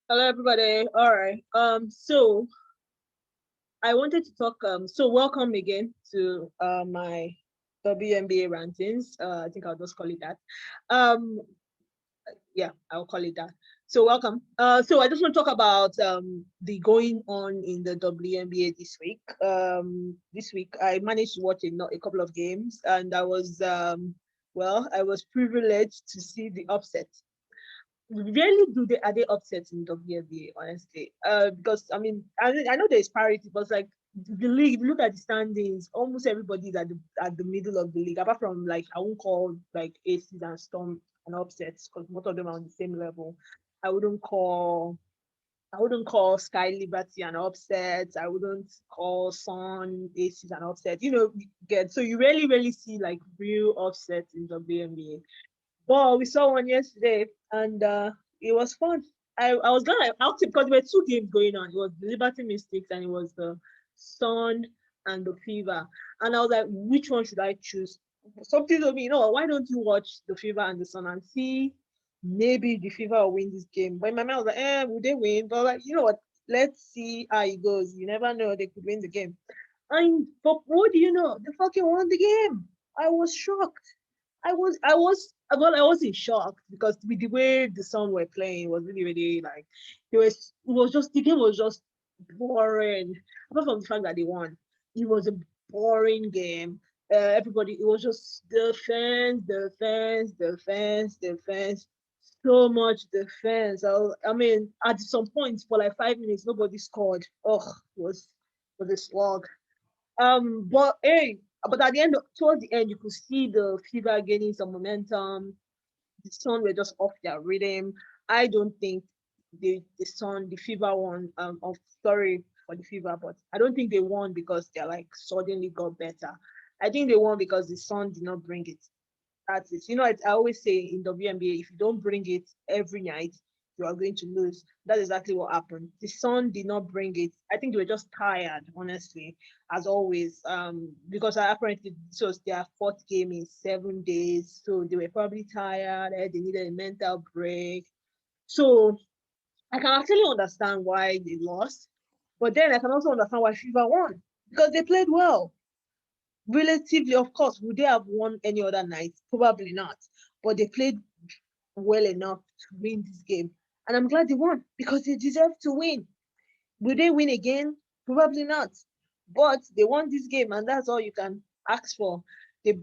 Hello, everybody. All right. So I wanted to talk. So welcome again to my WNBA rantings. I think I'll just call it that. Um, yeah, I'll call it that. So welcome. So I just want to talk about the going on in the WNBA this week. This week I managed to watch a couple of games, and I was privileged to see the upset. Rarely are they upset in WNBA, honestly. Because I know there's parity, but like the league, if you look at the standings, almost everybody is at the middle of the league, apart from like I won't call like Aces and Storm an upsets because most of them are on the same level. I wouldn't call I wouldn't call Sky Liberty an upset. I wouldn't call Sun Aces an upset. Get so you really see like real upsets in WNBA. Well, we saw one yesterday, and it was fun. I was glad I out because there were two games going on. It was the Liberty Mystics and it was the Sun and the Fever. And I was like, which one should I choose? Something told me, why don't you watch the Fever and the Sun and see maybe the Fever will win this game? But in my mind, I was like, will they win? But like, you know what? Let's see how it goes. You never know; they could win the game. But what do you know? They fucking won the game. I was shocked. I wasn't shocked because with the way the Sun were playing, it was really, really like the game was just boring. Apart from the fact that they won, it was a boring game. Everybody, it was just defense. So much defense. I mean, at some points for like 5 minutes, nobody scored. Oh, it was a slog. But at the end, towards the end, you could see the Fever gaining some momentum. The Sun were just off their rhythm. I don't think the Fever won. Sorry for the Fever, but I don't think they won because they like suddenly got better. I think they won because the Sun did not bring it. That's it. I always say in WNBA, if you don't bring it every night, you are going to lose. That's exactly what happened. The Sun did not bring it. I think they were just tired, honestly, as always. Because apparently this was their fourth game in 7 days, so they were probably tired. They needed a mental break. So I can actually understand why they lost, but then I can also understand why Fever won because they played well relatively. Of course, would they have won any other night? Probably not. But they played well enough to win this game. And I'm glad they won because they deserve to win. Will they win again? Probably not. But they won this game, and that's all you can ask for. They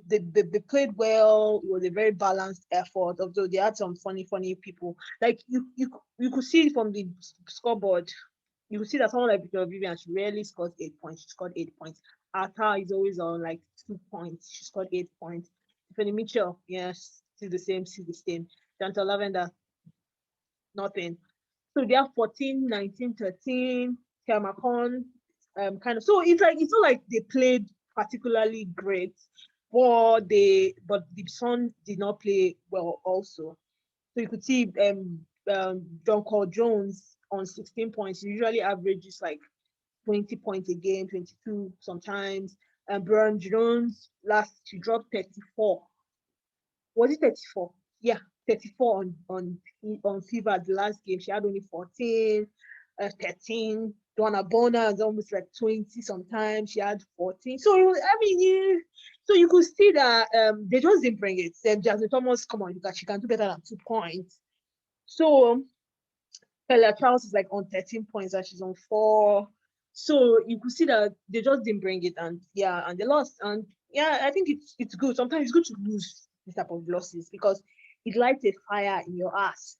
played well. It was a very balanced effort, although they had some funny people. Like you could see from the scoreboard, you could see that someone like Victoria Vivian, she rarely scores 8 points. She scored 8 points. Arta is always on like 2 points. She scored 8 points. Tiffany Mitchell, yes, still the same, still the same. Chantal Lavender, nothing. So they have 14, 19, 13. Tiamakon, kind of. So it's not like they played particularly great, but the Sun did not play well also. So you could see John Cole Jones on 16 points. He usually averages like 20 points a game, 22 sometimes. And Brian Jones last she dropped 34. Was it 34? Yeah, 34 on Fever the last game. She had only 14, 13. Donna Bona is almost like 20 sometimes. She had 14. So so you could see that they just didn't bring it. Jasmine Thomas, come on, she can do better than 2 points. So Pella Charles is like on 13 points and she's on 4. So you could see that they just didn't bring it, and yeah, and they lost. And yeah, I think it's good. Sometimes it's good to lose this type of losses because it lights a fire in your ass.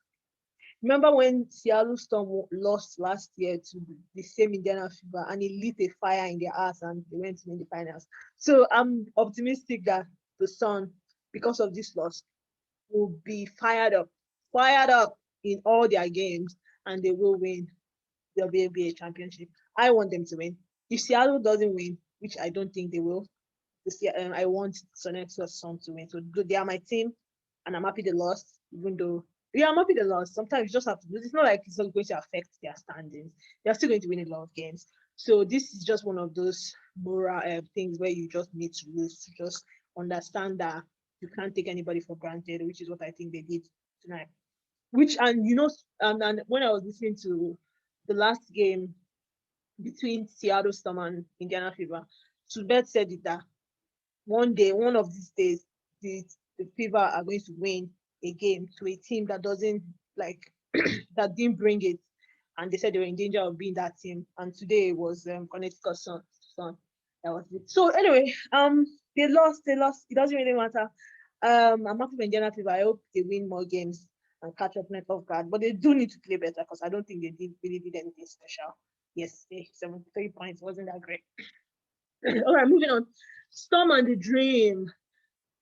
Remember when Seattle Storm lost last year to the same Indiana Fever and it lit a fire in their ass and they went to win the finals. So I'm optimistic that the Sun, because of this loss, will be fired up in all their games, and they will win the WNBA championship. I want them to win. If Seattle doesn't win, which I don't think they will, I want Sonexus Sun to win. So they are my team, and I'm happy they lost, even though. Yeah, I'm happy they lost. Sometimes you just have to lose. It's not like it's not going to affect their standings. They're still going to win a lot of games. So this is just one of those moral things where you just need to lose to just understand that you can't take anybody for granted, which is what I think they did tonight. which, and you know, and when I was listening to the last game between Seattle Storm and Indiana Fever, Subet said it that one day, one of these days, the Fever are going to win a game to a team that doesn't like that didn't bring it, and they said they were in danger of being that team. And today was Connecticutsun. That was it. So anyway, they lost. They lost. It doesn't really matter. I'm happy for Indiana Fever. I hope they win more games and catch up net off guard. But they do need to play better because I don't think they really did anything special yesterday. 73 points wasn't that great. All right, moving on. Storm and the Dream.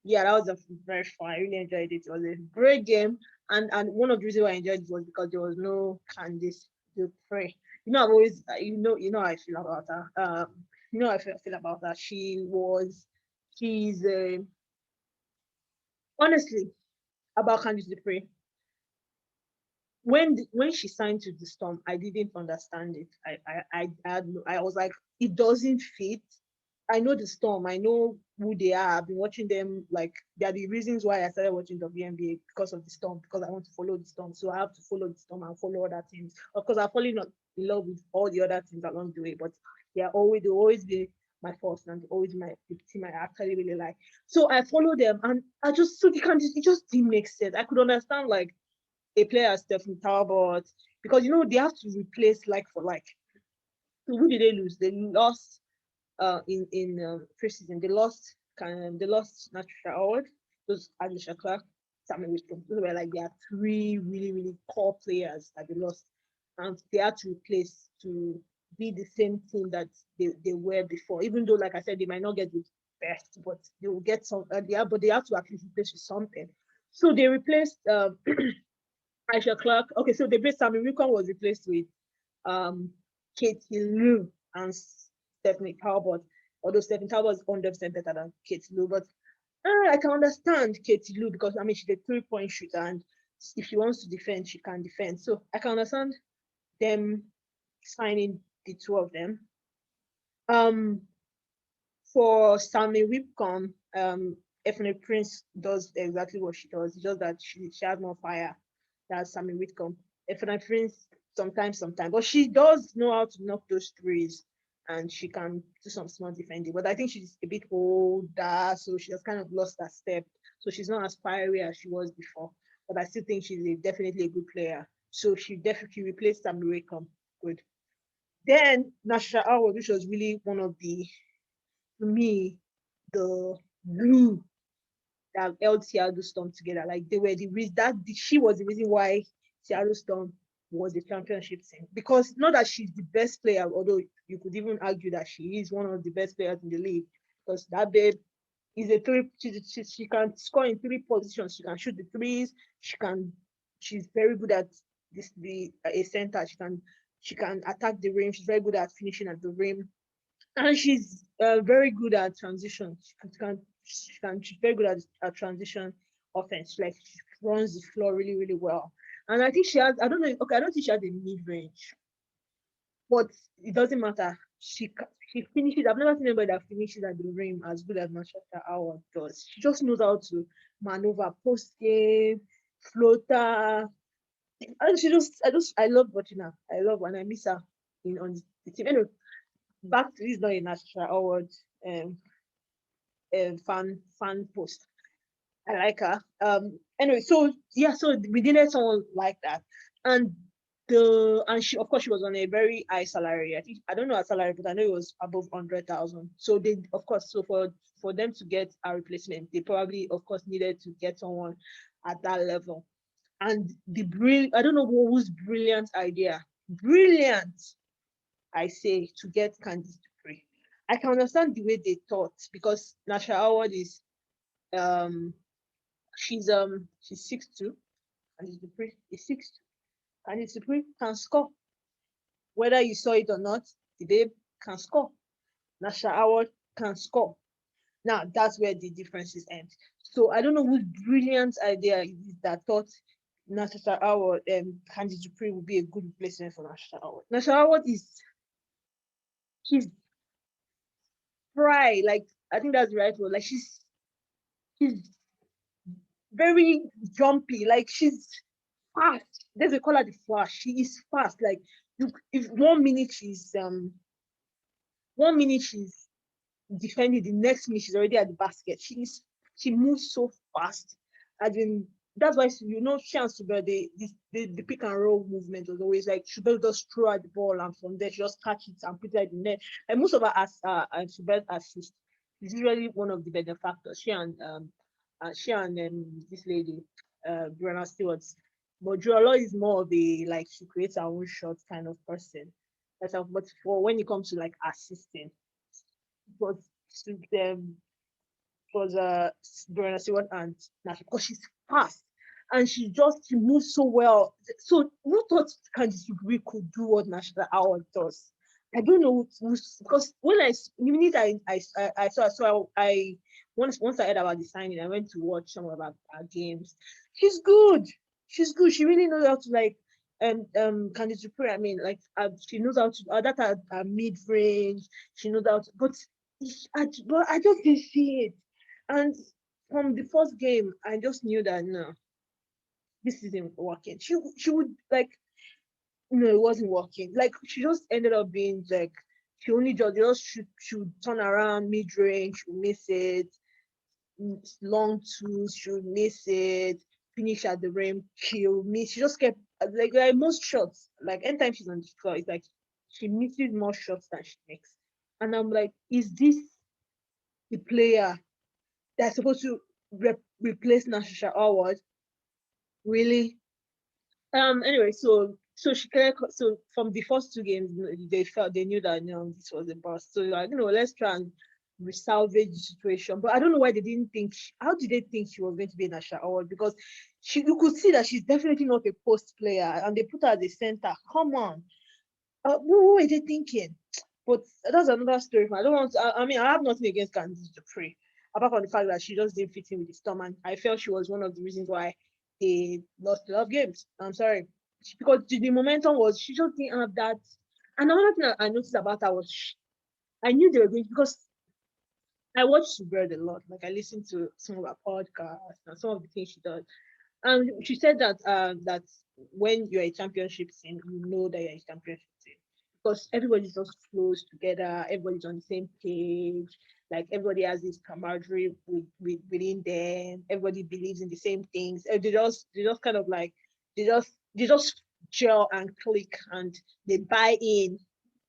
Yeah, that was a very fun. I really enjoyed it. It was a great game. And one of the reasons why I enjoyed it was because there was no Candice Dupree. You know, I've always how I feel about her. You know how I feel about her. She's honestly about Candice Dupree. When she signed to the Storm, I didn't understand it. I was like, it doesn't fit. I know the Storm. I know who they are. I've been watching them. Like, they are the reasons why I started watching WNBA, because of the Storm, because I want to follow the Storm. So I have to follow the Storm and follow other teams. Of course, I've fallen in love with all the other teams along the way, but they always be my first, and always the team I actually really like. So I follow them, and I just so it just didn't make sense. I could understand like a player as Stephen Talbot, because you know they have to replace like for like. So who did they lose? They lost in preseason. They lost Natasha Howard, those Alicia Clark, Sammy Wisdom. Those were like their three really core players that they lost, and they had to replace to be the same team that they were before. Even though, like I said, they might not get the best, but they will get some. But they have to at least replace with something. So they replaced Aisha Clark. Okay, so they replaced Sammy Wickham was replaced with Katie Lou and Stephanie Talbot. Although Stephanie Talbot is 100% better than Katie Lou, but I can understand Katie Lou because I mean she's a 3-point shooter, and if she wants to defend, she can defend. So I can understand them signing the two of them. For Sammy Whipcomb, Effie Prince does exactly what she does. It's just that she has more fire than Sammy Whitcomb. Effie Prince sometimes, but she does know how to knock those threes, and she can do some smart defending. But I think she's a bit older, so she has kind of lost her step. So she's not as fiery as she was before. But I still think she's definitely a good player. So she definitely replaced Sammy Whitcomb. Good. Then Nasha Howard, which was really one of the, to me, the glue that held Seattle Storm together. Like they were the reason she was the reason why Seattle Storm was the championship team. Because not that she's the best player, although you could even argue that she is one of the best players in the league. Because that babe is a three. She can score in three positions. She can shoot the threes. She's very good at a center. She can attack the rim. She's very good at finishing at the rim, and she's very good at transition. She's very good at transition offense. Like she runs the floor really well. And I think she has. I don't know. Okay, I don't think she has a mid range, but it doesn't matter. She finishes. I've never seen anybody that finishes at the rim as good as Manchester Howard does. She just knows how to maneuver post game, floater. And I love watching her. I love when I miss her on the team. Anyway, back to this, not a Natasha Howard fan post. I like her. Anyway, so we needed someone like that, and she, of course, she was on a very high salary. I don't know her salary, but I know it was above 100,000. So they, of course, so for them to get a replacement, they probably, of course, needed to get someone at that level. And I don't know whose brilliant idea, I say, to get Candice Dupree. I can understand the way they thought, because Nasha Howard is she's 6'2", Candice Dupree is 6'2". Candice Dupree can score. Whether you saw it or not, the babe can score. Nasha Howard can score. Now that's where the differences end. So I don't know whose brilliant idea is that thought Nasha Howard and Candice Dupree would be a good replacement for Nasha Howard. Nasha Howard she's spry, like I think that's the right word. Like she's very jumpy. Like she's fast. There's a call her the Flash. She is fast. Like if 1 minute she's defending, the next minute she's already at the basket. She moves so fast. I mean, that's why she and Subel, the pick and roll movement was always like Subel just throw at the ball and from there she just catch it and put it at the net. And most of her and Subel assist is usually one of the benefactors. She and this lady, Brianna Stewart. But Joella is more of a like she creates her own shots kind of person. But for when it comes to like assisting, but um was Brianna Stewart and Nash because she's fast and she moves so well. So who thought Candice Dupree could do what National Howard does? I don't know because when the minute I saw I once I heard about the signing, I went to watch some of her games. She's good. She's good. She really knows how to like Candice Dupree. I mean, like she knows how to that her mid range. She knows how to, but I just didn't see it. And from the first game, I just knew that no, this isn't working. She would like no, it wasn't working. Like she just ended up being like she only just she would turn around mid range, miss it, long twos, she would miss it, finish at the rim, she'll miss. She just kept like most shots. Like anytime she's on the floor, it's like she misses more shots than she makes. And I'm like, is this the player that's supposed to replace Natasha Howard? Really? Anyway, so from the first 2 games they knew that this was a bust. So like let's try and resalvage the situation. But I don't know why they didn't think. How did they think she was going to be Natasha Howard? Because you could see that she's definitely not a post player, and they put her at the center. Come on, what were they thinking? But that's another story. I don't want to, I mean, I have nothing against Candice Dupree, apart from the fact that she just didn't fit in with the Storm, and I felt she was one of the reasons why they lost a lot of games. I'm sorry. Because the momentum was, she just didn't have that. And another thing I noticed about her was, I knew they were going, because I watch Subird a lot. Like, I listen to some of her podcasts and some of the things she does. And she said that when you're a championship team, you know that you're a championship team because everybody just flows together. Everybody's on the same page. Like everybody has this camaraderie within them. Everybody believes in the same things. They just kind of like they just gel and click and they buy in.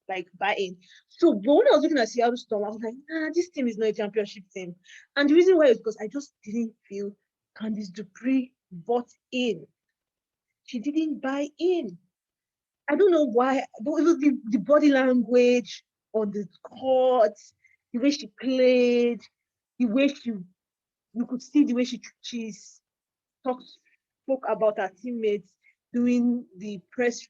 Like buy in. So but when I was looking at Seattle Storm, I was like, nah, this team is not a championship team. And the reason why is because I just didn't feel Candice Dupree bought in. She didn't buy in. I don't know why. It was the body language on the court, the way she played, the way you could see the way she spoke about her teammates doing the press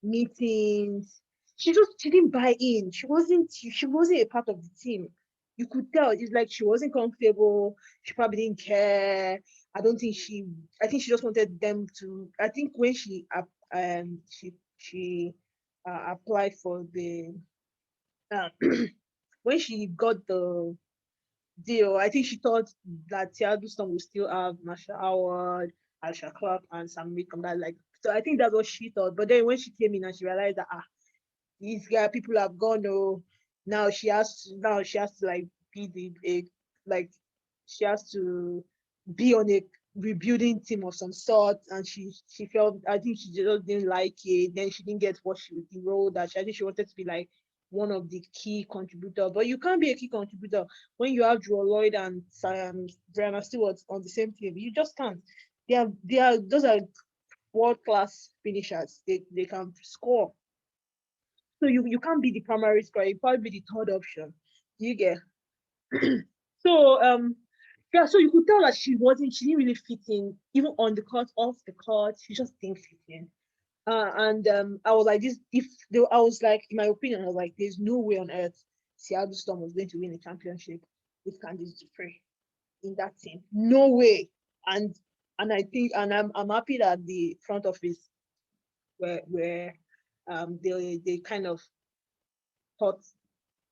meetings. She didn't buy in. She wasn't a part of the team. You could tell it's like she wasn't comfortable. She probably didn't care. I think she just wanted them to. I think when she applied for the uh, when she got the deal, I think she thought that Seattle Storm would still have Marsha Howard, Alsha Clark, and Sam Wickham. That like so I think that's what she thought. But then when she came in and she realized that these guy people have gone, oh, now she has to like be like she has to be on a rebuilding team of some sort, and she felt, I think she just didn't like it. Then she didn't get the role that I think she wanted to be like one of the key contributors. But you can't be a key contributor when you have Drew Lloyd and Brianna Stewart on the same team. You just can't. They are those are world class finishers. They can score. So you can't be the primary scorer. You probably be the third option. Do you get? So yeah, so you could tell that she didn't really fit in, even on the court, off the court, she just didn't fit in. And I was like, I was like, in my opinion, I was like, there's no way on earth Seattle Storm was going to win a championship with Candice Dupree in that team. No way. And I think, and I'm happy that the front office were they kind of thought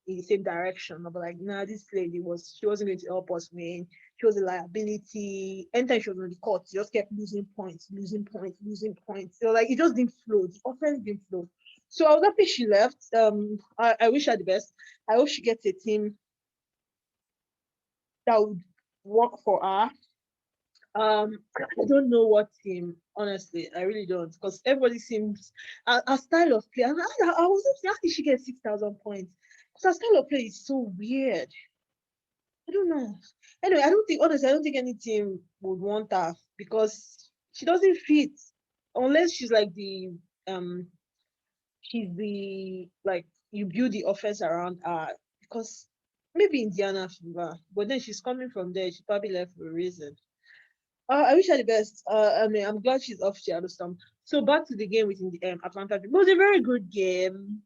in the same direction. I'll be like, nah, this lady she wasn't going to help us win. She was a liability. Anytime she was on the court, she just kept losing points. So like it just didn't flow. The offense didn't flow. So I was happy she left. I wish her the best. I hope she gets a team that would work for her. I don't know what team, honestly. I really don't, because everybody seems our style of play. I was asking, how did she get 6,000 points? Because her style of play is so weird. I don't know. Anyway, I don't think any team would want her because she doesn't fit, unless she's like she's the like you build the offense around her, because maybe Indiana Fever, but then she's coming from there. She probably left for a reason. I wish her the best. I mean, I'm glad she's off Seattle Storm. So back to the game within the Atlanta. It was a very good game.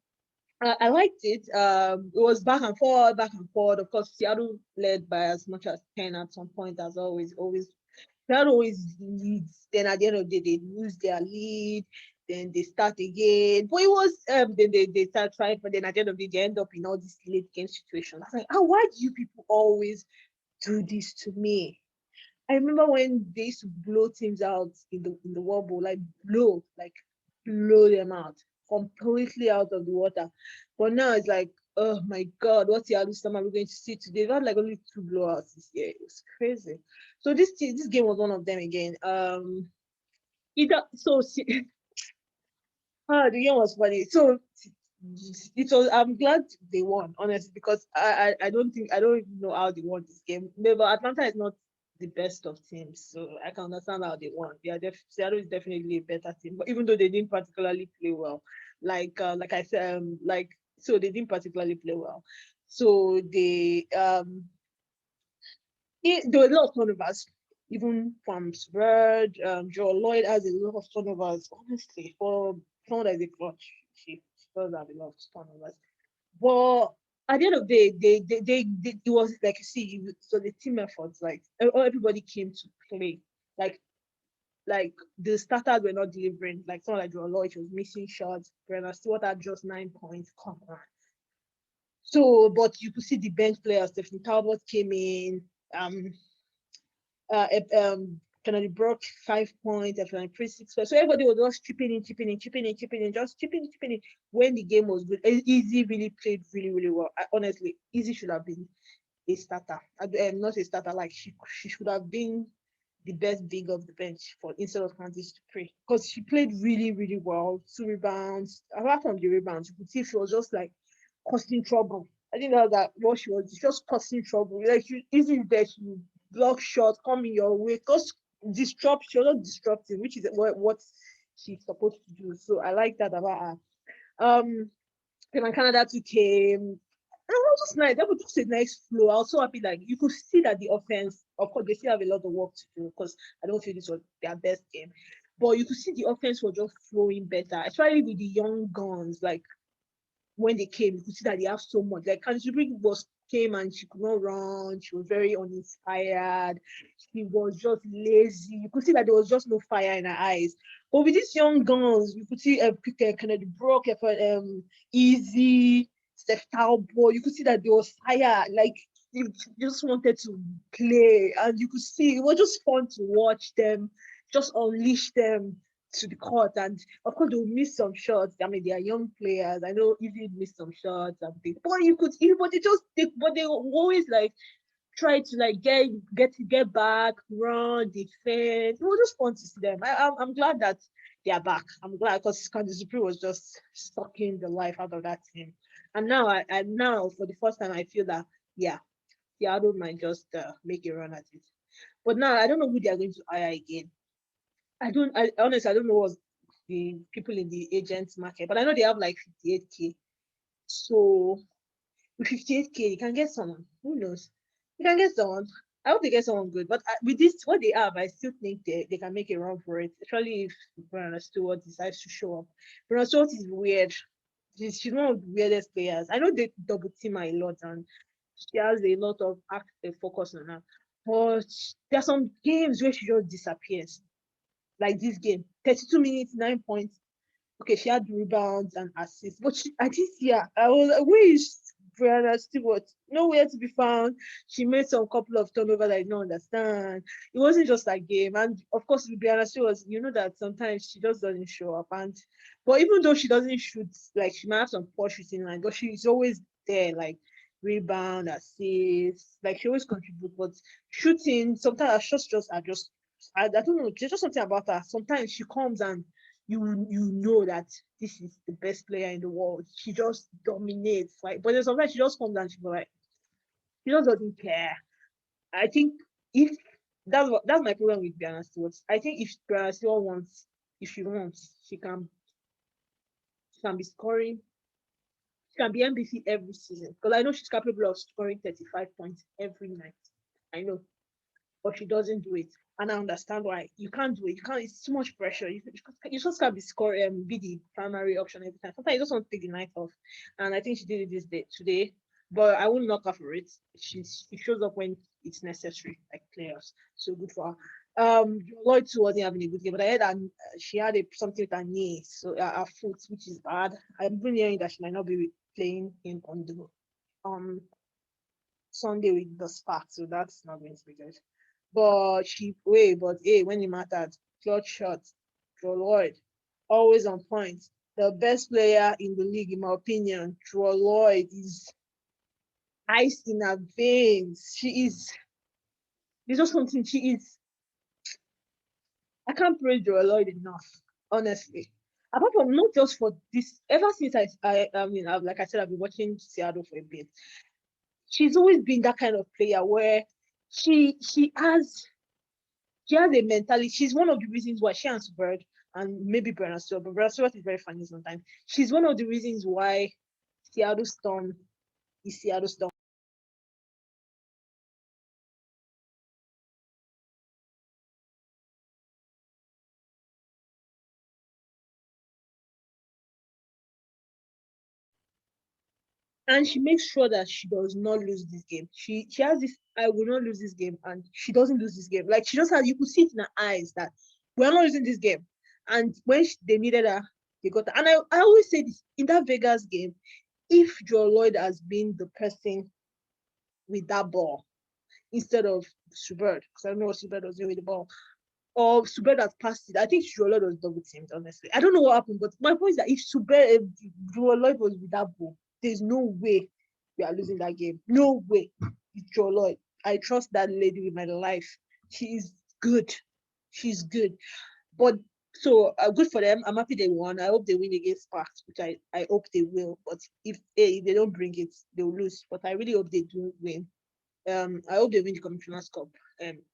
I liked it. It was back and forth, back and forth. Of course, Seattle led by as much as 10 at some point, as always. Seattle always leads. Then at the end of the day, they lose their lead. Then they start again. But it was then they start trying, but then at the end of the day, they end up in all these late game situations. I was like, oh, why do you people always do this to me? I remember when they used to blow teams out in the World Bowl, like blow them out, completely out of the water. But now it's like, oh my God, what's the other summer we're going to see today? They had like only 2 blowouts this year. It's crazy. So this game was one of them again. Either so the game was funny. So it was. I'm glad they won, honestly, because I don't even know how they won this game. But Atlanta is not the best of teams, so I can understand how they won. Seattle is definitely a better team, but even though they didn't particularly play well, like I said, so they didn't particularly play well. So there were a lot of turnovers, even from Bird. Joe Lloyd has a lot of turnovers. Honestly, for someone that is a clutch, she does have a lot of turnovers. But at the end of the day, it was like you see, so the team efforts, like everybody came to play, like the starters were not delivering. Like someone like Joe Lloyd was missing shots. Brenna Stewart had just 9 points. Come on. So, but you could see the bench players. Stephanie Talbot came in. Kennedy broke 5 points, and pretty 6 points. So everybody was just chipping in, just chipping in. When the game was good, Easy really played really, really well. Honestly, Easy should have been a starter. Not a starter, like she should have been the best big of the bench instead of Candice Dupree, because she played really, really well. 2 rebounds. Apart from the rebounds, you could see she was just like causing trouble. I think that what she was just causing trouble. Like Easy there, she block shots coming your way, because she was not disrupting, which is what she's supposed to do. So I like that about her. Then Canada 2 came. And it was just nice. That was just a nice flow. I was so happy. Like you could see that the offense, of course, they still have a lot of work to do, because I don't feel this was their best game. But you could see the offense was just flowing better, especially with the young guns. Like when they came, you could see that they have so much. Like Candice Dupree came and she could not run. She was very uninspired. She was just lazy. You could see that there was just no fire in her eyes. But with these young guns, you could see Kennedy Brook, Easy, Steph Talbot. You could see that there was fire. Like they just wanted to play, and you could see it was just fun to watch them, just unleash them to the court. And of course, they'll miss some shots. I mean, they are young players. I know Easy missed some shots and things, but but they always like try to like get back, run, defend. It was just fun to see them. I'm glad that they are back. I'm glad, because Candice Dupree was just sucking the life out of that team. And now now for the first time I feel that Seattle might just make a run at it. But now I don't know who they are going to hire again. Honestly, I don't know what the people in the agents market, but I know they have like 58K. So with 58K, you can get someone. Who knows? You can get someone. I hope they get someone good. But with this, what they have, I still think they can make a run for it, especially if Brenna Stewart decides to show up. Brenna Stewart is weird. She's one of the weirdest players. I know they double team her a lot, and she has a lot of focus on her. But there are some games where she just disappears. Like this game, 32 minutes, 9 points. Okay, she had rebounds and assists, but I didn't see her. I was like, where is Brianna Stewart, nowhere to be found. She made some couple of turnovers I don't understand. It wasn't just a game. And of course, with Brianna Stewart, you know that sometimes she just doesn't show up. But even though she doesn't shoot, like she might have some poor shooting line, but she's always there, like rebound, assist, like she always contributes. But shooting, sometimes her shots just I don't know, there's just something about her. Sometimes she comes and you know that this is the best player in the world. She just dominates. Like, but then sometimes she just comes and she just doesn't care. I think if that's my problem with Brianna Stewart. I think if Brianna Stewart wants, if she wants, she can be scoring. She can be NBC every season because I know she's capable of scoring 35 points every night. I know, but she doesn't do it. And I understand why. You can't do it. You can't. It's too much pressure. You just can't be scoring, be the primary option every time. Sometimes you just want to take the night off. And I think she did it this day today. But I won't knock her for it. She shows up when it's necessary, like players. So good for her. Lloyd too wasn't having a good game, but I heard that she had something with her knee, so her foot, which is bad. I'm really hearing that she might not be playing in on the Sunday with the spark, so that's not going to be good. But when it mattered, clutch shots, Joe Lloyd, always on point. The best player in the league, in my opinion, Joe Lloyd is ice in her veins. She is. There's just something she is. I can't praise Joe Lloyd enough, honestly. Apart from not just for this, ever since like I said, I've been watching Seattle for a bit. She's always been that kind of player where she has a mentality. She's one of the reasons why she and Bird and maybe Brianna Stewart, but Brianna Stewart is very funny sometimes. She's one of the reasons why Seattle Storm is Seattle Storm. And she makes sure that she does not lose this game. She has this I will not lose this game, and she doesn't lose this game. Like she just has, you could see it in her eyes that we're not losing this game. And when they needed her, they got her. And I always say this in that Vegas game, if Joe Lloyd has been the person with that ball instead of Subert, because I don't know what Subert was doing with the ball, or Subert has passed it, I think Joe Lloyd was double teamed, honestly. I don't know what happened, but my point is that if Joe Lloyd was with that ball, there's no way we are losing that game. No way. It's Joe Lloyd. I trust that lady with my life. She is good. She's good. But so good for them. I'm happy they won. I hope they win against Sparks, which I hope they will. But if they don't bring it, they'll lose. But I really hope they do win. I hope they win the Commissioner's Cup.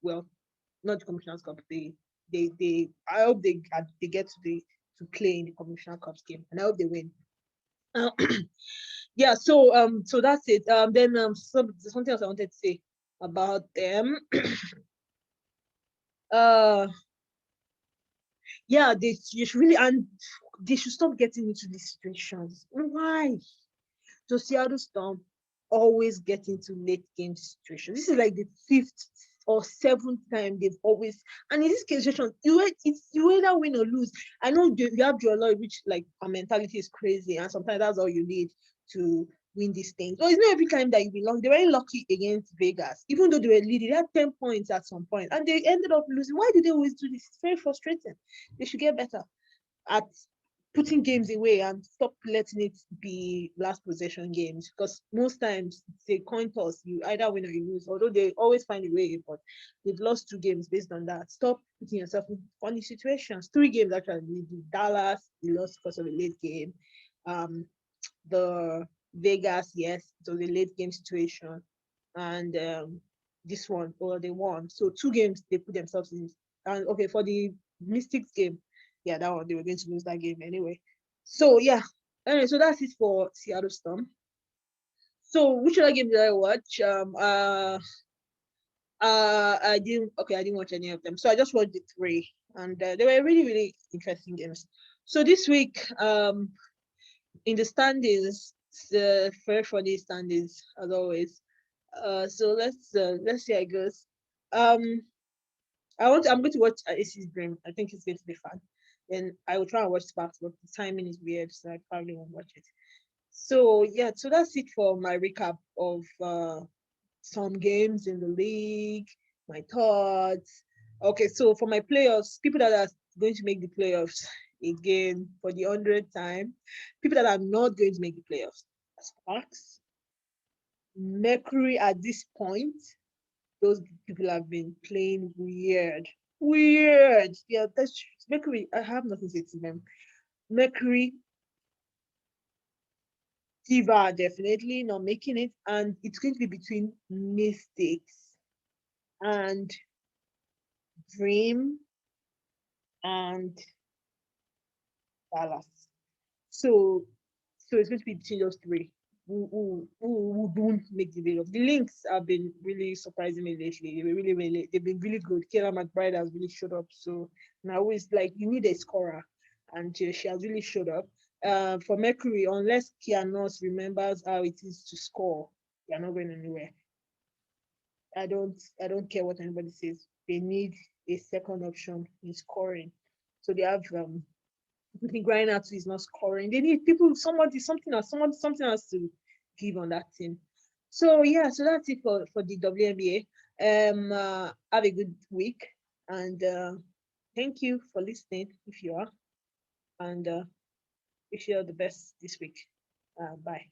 Well, not the Commissioner's Cup. I hope they get to play in the Commissioner Cup game, and I hope they win. Yeah. So that's it. Then there's something else I wanted to say about them. Yeah, they should really, and they should stop getting into these situations. Why? So Seattle Storm always get into late game situations. This is like the 5th or 7th time they've always, and in this situation, you either win or lose. I know you have your Lloyd, which like our mentality is crazy, and sometimes that's all you need to win these things. So it's not every time that you belong. They're very lucky against Vegas, even though they were leading. They had 10 points at some point, and they ended up losing. Why do they always do this? It's very frustrating. They should get better at putting games away and stop letting it be last possession games, because most times it's a coin toss. You either win or you lose, although they always find a way, but they've lost 2 games based on that. Stop putting yourself in funny situations. 3 games actually. Dallas, they lost because of a late game. The Vegas, yes, it was a late game situation. And this one, or they won. So 2 games they put themselves in. And okay, for the Mystics game, yeah, that one they were going to lose that game anyway. So yeah. Anyway, so that's it for Seattle Storm. So which other game did I watch? I didn't watch any of them. So I just watched the 3, and they were really, really interesting games. So this week, in the standings, the fair for the standings as always. So let's see how it goes. I'm going to watch AC's Dream. I think it's going to be fun. Then I will try and watch Sparks, but the timing is weird, so I probably won't watch it. So yeah, so that's it for my recap of some games in the league, my thoughts. Okay, so for my playoffs, people that are going to make the playoffs again for the 100th time, people that are not going to make the playoffs: Sparks, Mercury. At this point, those people have been playing weird. Weird. Yeah, that's Mercury. I have nothing to say to them. Mercury, Diva definitely not making it, and it's going to be between Mistakes and Dream and Dallas. So, so it's going to be between those three who don't make the video. The links have been really surprising me lately. They've been really good. Kayla McBride has really showed up. So now it's like you need a scorer, and she has really showed up. For Mercury, unless Kianos remembers how it is to score, they're not going anywhere. I don't care what anybody says. They need a second option in scoring. So they have Grinders is not scoring. They need people, something else to give on that team. So yeah, so that's it for the WNBA. Have a good week, and thank you for listening if you are, and wish you all the best this week. Bye.